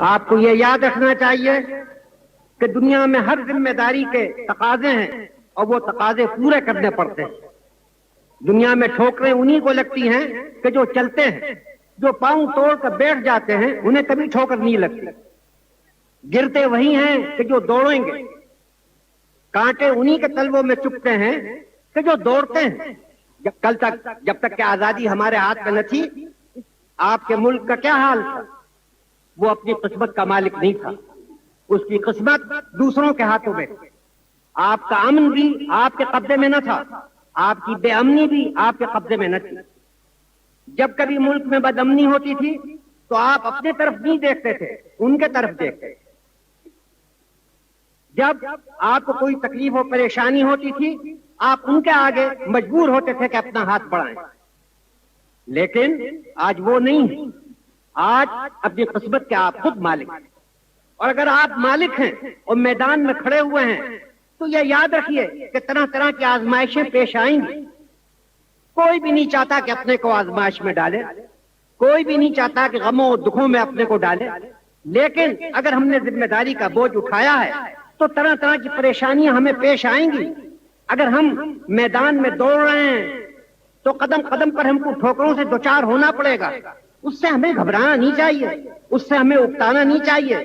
آپ کو یہ یاد رکھنا چاہیے کہ دنیا میں ہر ذمہ داری کے تقاضے ہیں اور وہ تقاضے پورے کرنے پڑتے ہیں. دنیا میں ٹھوکریں انہی کو لگتی ہیں کہ جو چلتے ہیں. جو پاؤں توڑ کر بیٹھ جاتے ہیں انہیں کبھی ٹھوکر نہیں لگتی. گرتے وہی ہیں کہ جو دوڑیں گے. کانٹے انہی کے تلووں میں چپتے ہیں کہ جو دوڑتے ہیں. جب تک کہ آزادی ہمارے ہاتھ میں نہ تھی، آپ کے ملک کا کیا حال تھا؟ وہ اپنی قسمت کا مالک نہیں تھا، اس کی قسمت دوسروں کے ہاتھوں میں. آپ کا امن بھی آپ کے قبضے میں نہ تھا، آپ کی بے امنی بھی آپ کے قبضے میں نہ تھی. جب کبھی ملک میں بد امنی ہوتی تھی تو آپ اپنے طرف نہیں دیکھتے تھے، ان کے طرف دیکھتے. جب آپ کو کوئی تکلیف و پریشانی ہوتی تھی آپ ان کے آگے مجبور ہوتے تھے کہ اپنا ہاتھ بڑھائیں. لیکن آج وہ نہیں. آج اپنی قسمت کے آپ خود مالک ہیں. اور اگر آپ مالک ہیں اور میدان میں کھڑے ہوئے ہیں تو یہ یاد رکھیے کہ طرح طرح کی آزمائشیں پیش آئیں گی. کوئی بھی نہیں چاہتا کہ اپنے کو آزمائش میں ڈالے، کوئی بھی نہیں چاہتا کہ غموں اور دکھوں میں اپنے کو ڈالے. لیکن اگر ہم نے ذمہ داری کا بوجھ اٹھایا ہے تو طرح طرح کی پریشانیاں ہمیں پیش آئیں گی. اگر ہم میدان میں دوڑ رہے ہیں تو قدم قدم پر ہم کو ٹھوکروں سے دوچار ہونا پڑے گا. اس سے ہمیں گھبرانا نہیں چاہیے، اس سے ہمیں اکتانا نہیں چاہیے.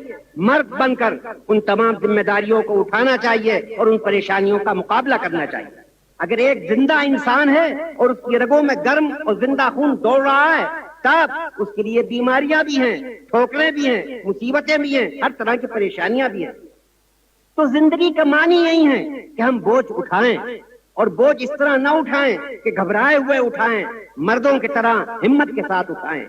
مرد بن کر ان تمام ذمہ داریوں کو اٹھانا چاہیے اور ان پریشانیوں کا مقابلہ کرنا چاہیے. اگر ایک زندہ انسان ہے اور اس کی رگوں میں گرم اور زندہ خون دوڑ رہا ہے تب اس کے لیے بیماریاں بھی ہیں، ٹھوکریں بھی ہیں، مصیبتیں بھی ہیں، ہر طرح کی پریشانیاں بھی ہیں. تو زندگی کا معنی یہی ہے کہ ہم بوجھ اٹھائیں، اور بوجھ اس طرح نہ اٹھائیں کہ گھبرائے ہوئے اٹھائیں، مردوں کی طرح ہمت کے ساتھ اٹھائیں.